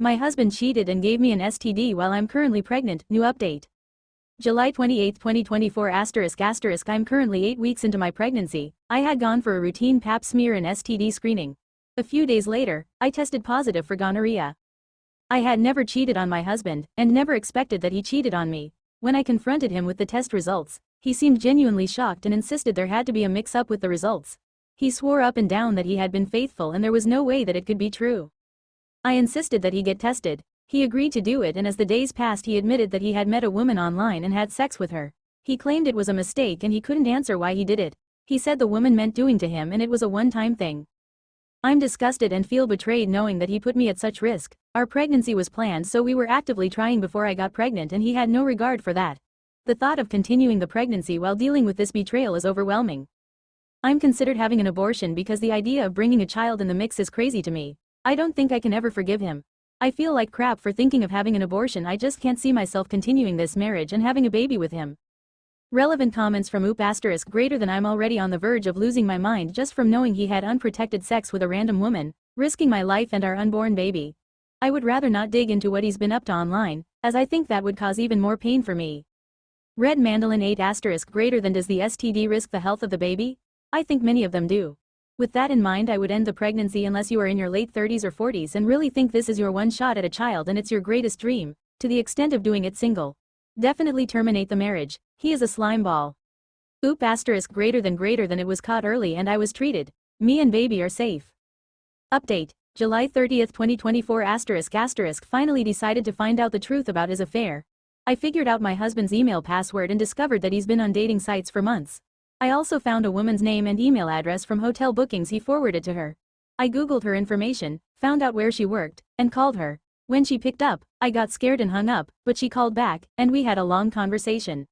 My husband cheated and gave me an STD while I'm currently pregnant. New update. July 28, 2024 ***. I'm currently 8 weeks into my pregnancy. I had gone for a routine pap smear and STD screening. A few days later, I tested positive for gonorrhea. I had never cheated on my husband, and never expected that he cheated on me. When I confronted him with the test results, he seemed genuinely shocked and insisted there had to be a mix-up with the results. He swore up and down that he had been faithful and there was no way that it could be true. I insisted that he get tested. He agreed to do it, and as the days passed he admitted that he had met a woman online and had sex with her. He claimed it was a mistake and he couldn't answer why he did it. He said the woman meant doing to him and it was a one-time thing. I'm disgusted and feel betrayed knowing that he put me at such risk. Our pregnancy was planned, so we were actively trying before I got pregnant, and he had no regard for that. The thought of continuing the pregnancy while dealing with this betrayal is overwhelming. I'm considered having an abortion because the idea of bringing a child in the mix is crazy to me. I don't think I can ever forgive him. I feel like crap for thinking of having an abortion. I just can't see myself continuing this marriage and having a baby with him. Relevant comments from ***. I'm already on the verge of losing my mind just from knowing he had unprotected sex with a random woman, risking my life and our unborn baby. I would rather not dig into what he's been up to online, as I think that would cause even more pain for me. Red Mandolin 8 ***. Does the STD risk the health of the baby? I think many of them do. With that in mind, I would end the pregnancy unless you are in your late 30s or 40s and really think this is your one shot at a child and it's your greatest dream, to the extent of doing it single. Definitely terminate the marriage. He is a slime ball. It was caught early and I was treated. Me and baby are safe. Update. July 30, 2024 ***. Finally decided to find out the truth about his affair. I figured out my husband's email password and discovered that he's been on dating sites for months. I also found a woman's name and email address from hotel bookings he forwarded to her. I googled her information, found out where she worked, and called her. When she picked up, I got scared and hung up, but she called back, and we had a long conversation.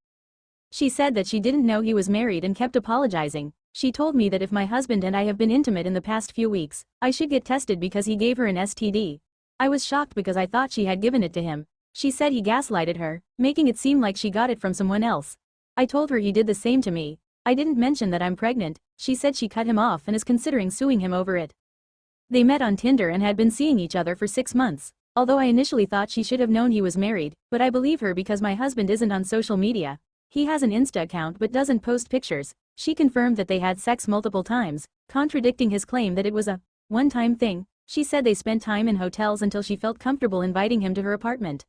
She said that she didn't know he was married and kept apologizing. She told me that if my husband and I have been intimate in the past few weeks, I should get tested because he gave her an STD. I was shocked because I thought she had given it to him. She said he gaslighted her, making it seem like she got it from someone else. I told her he did the same to me. I didn't mention that I'm pregnant. She said she cut him off and is considering suing him over it. They met on Tinder and had been seeing each other for 6 months. Although I initially thought she should have known he was married, but I believe her because my husband isn't on social media. He has an Insta account but doesn't post pictures. She confirmed that they had sex multiple times, contradicting his claim that it was a one-time thing. She said they spent time in hotels until she felt comfortable inviting him to her apartment.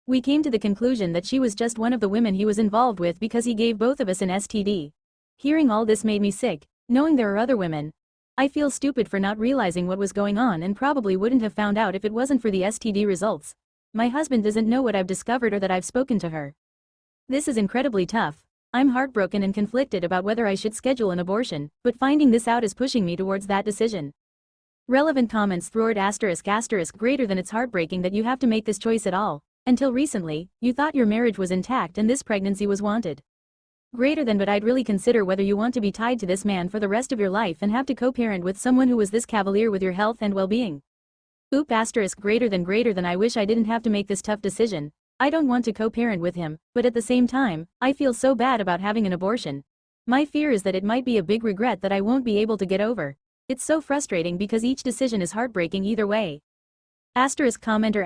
We came to the conclusion that she was just one of the women he was involved with because he gave both of us an STD. Hearing all this made me sick, knowing there are other women. I feel stupid for not realizing what was going on and probably wouldn't have found out if it wasn't for the STD results. My husband doesn't know what I've discovered or that I've spoken to her. This is incredibly tough. I'm heartbroken and conflicted about whether I should schedule an abortion, but finding this out is pushing me towards that decision. Relevant comments ***. It's heartbreaking that you have to make this choice at all. Until recently, you thought your marriage was intact and this pregnancy was wanted. But I'd really consider whether you want to be tied to this man for the rest of your life and have to co-parent with someone who was this cavalier with your health and well-being. I wish I didn't have to make this tough decision. I don't want to co-parent with him, but at the same time, I feel so bad about having an abortion. My fear is that it might be a big regret that I won't be able to get over. It's so frustrating because each decision is heartbreaking either way. Commenter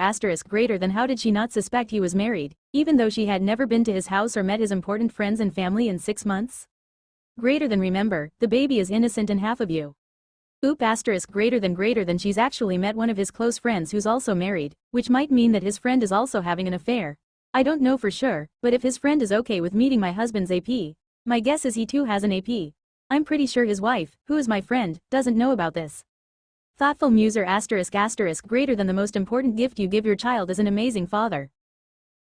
how did she not suspect he was married, even though she had never been to his house or met his important friends and family in 6 months? Remember, the baby is innocent and half of you. She's actually met one of his close friends who's also married, which might mean that his friend is also having an affair. I don't know for sure, but if his friend is okay with meeting my husband's AP, my guess is he too has an AP. I'm pretty sure his wife, who is my friend, doesn't know about this. Thoughtful muser the most important gift you give your child is an amazing father.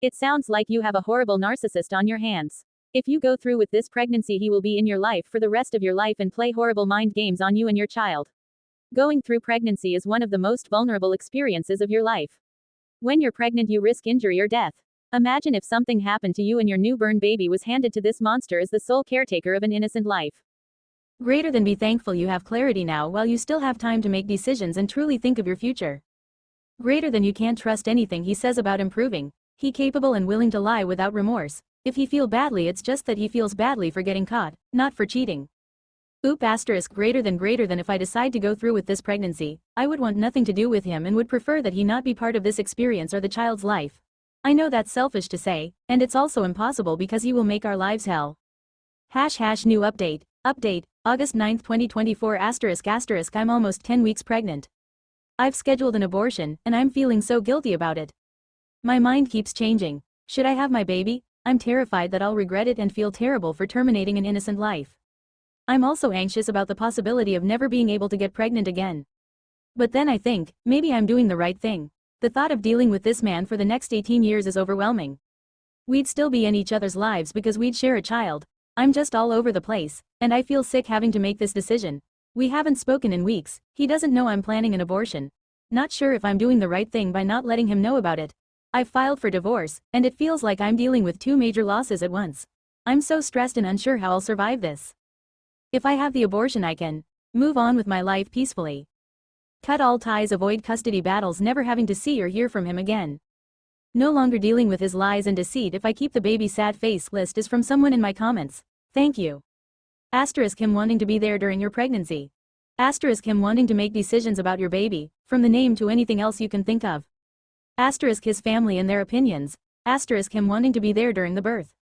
It sounds like you have a horrible narcissist on your hands. If you go through with this pregnancy, he will be in your life for the rest of your life and play horrible mind games on you and your child. Going through pregnancy is one of the most vulnerable experiences of your life. When you're pregnant, you risk injury or death. Imagine if something happened to you and your newborn baby was handed to this monster as the sole caretaker of an innocent life. Be thankful you have clarity now while you still have time to make decisions and truly think of your future. You can't trust anything he says about improving. He capable and willing to lie without remorse. If he feel badly, it's just that he feels badly for getting caught, not for cheating. Oop asterisk greater than if I decide to go through with this pregnancy, I would want nothing to do with him and would prefer that he not be part of this experience or the child's life. I know that's selfish to say, and it's also impossible because he will make our lives hell. # new update. Update, August 9, 2024 **** I'm almost 10 weeks pregnant. I've scheduled an abortion, and I'm feeling so guilty about it. My mind keeps changing. Should I have my baby? I'm terrified that I'll regret it and feel terrible for terminating an innocent life. I'm also anxious about the possibility of never being able to get pregnant again. But then I think, maybe I'm doing the right thing. The thought of dealing with this man for the next 18 years is overwhelming. We'd still be in each other's lives because we'd share a child. I'm just all over the place, and I feel sick having to make this decision. We haven't spoken in weeks, he doesn't know I'm planning an abortion. Not sure if I'm doing the right thing by not letting him know about it. I've filed for divorce, and it feels like I'm dealing with 2 major losses at once. I'm so stressed and unsure how I'll survive this. If I have the abortion I can move on with my life peacefully. Cut all ties, avoid custody battles, never having to see or hear from him again. No longer dealing with his lies and deceit. If I keep the baby sad face list is from someone in my comments. Thank you. Him wanting to be there during your pregnancy. Him wanting to make decisions about your baby, from the name to anything else you can think of. His family and their opinions. Him wanting to be there during the birth.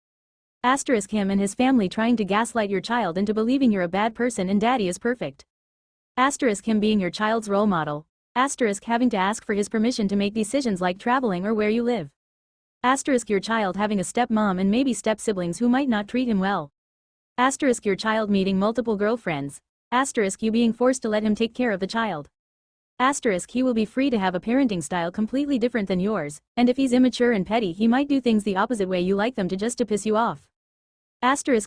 Him and his family trying to gaslight your child into believing you're a bad person and daddy is perfect. Him being your child's role model. Having to ask for his permission to make decisions like traveling or where you live. Your child having a stepmom and maybe step-siblings who might not treat him well. Your child meeting multiple girlfriends. You being forced to let him take care of the child. He will be free to have a parenting style completely different than yours, and if he's immature and petty he might do things the opposite way you like them to piss you off.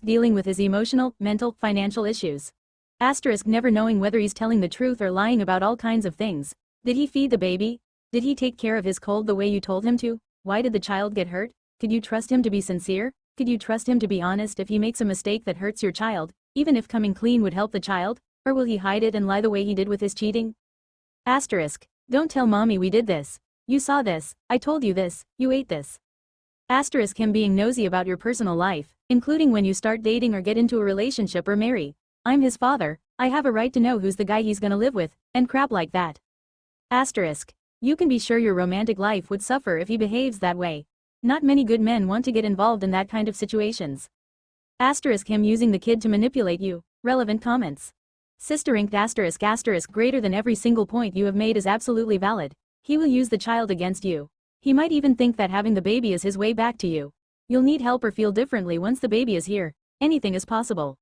Dealing with his emotional, mental, financial issues. Never knowing whether he's telling the truth or lying about all kinds of things. Did he feed the baby? Did he take care of his cold the way you told him to? Why did the child get hurt? Could you trust him to be sincere? Could you trust him to be honest if he makes a mistake that hurts your child, even if coming clean would help the child? Or will he hide it and lie the way he did with his cheating? Don't tell mommy we did this. You saw this, I told you this, you ate this. Him being nosy about your personal life, including when you start dating or get into a relationship or marry. I'm his father, I have a right to know who's the guy he's gonna live with, and crap like that. You can be sure your romantic life would suffer if he behaves that way. Not many good men want to get involved in that kind of situations. Him using the kid to manipulate you. Relevant comments. Sister inked *** greater than every single point you have made is absolutely valid. He will use the child against you. He might even think that having the baby is his way back to you. You'll need help or feel differently once the baby is here. Anything is possible.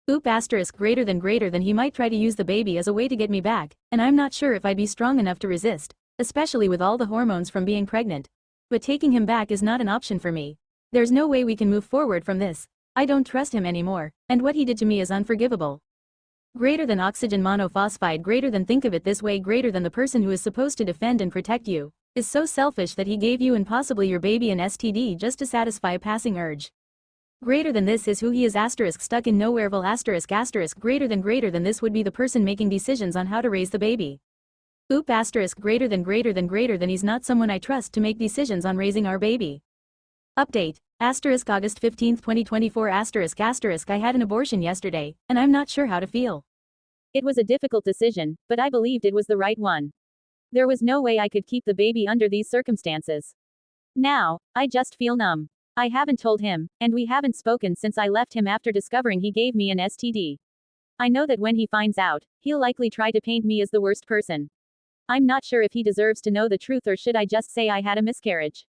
Oop * greater than he might try to use the baby as a way to get me back, and I'm not sure if I'd be strong enough to resist, especially with all the hormones from being pregnant. But taking him back is not an option for me. There's no way we can move forward from this. I don't trust him anymore, and what he did to me is unforgivable. Greater than oxygen monophosphide, greater than think of it this way, greater than the person who is supposed to defend and protect you is so selfish that he gave you and possibly your baby an STD just to satisfy a passing urge. Greater than this is who he is * stuck in nowhereville *** greater than this would be the person making decisions on how to raise the baby. Oop * greater than he's not someone I trust to make decisions on raising our baby. Update, August 15, 2024 *** I had an abortion yesterday, and I'm not sure how to feel. It was a difficult decision, but I believed it was the right one. There was no way I could keep the baby under these circumstances. Now, I just feel numb. I haven't told him, and we haven't spoken since I left him after discovering he gave me an STD. I know that when he finds out, he'll likely try to paint me as the worst person. I'm not sure if he deserves to know the truth or should I just say I had a miscarriage.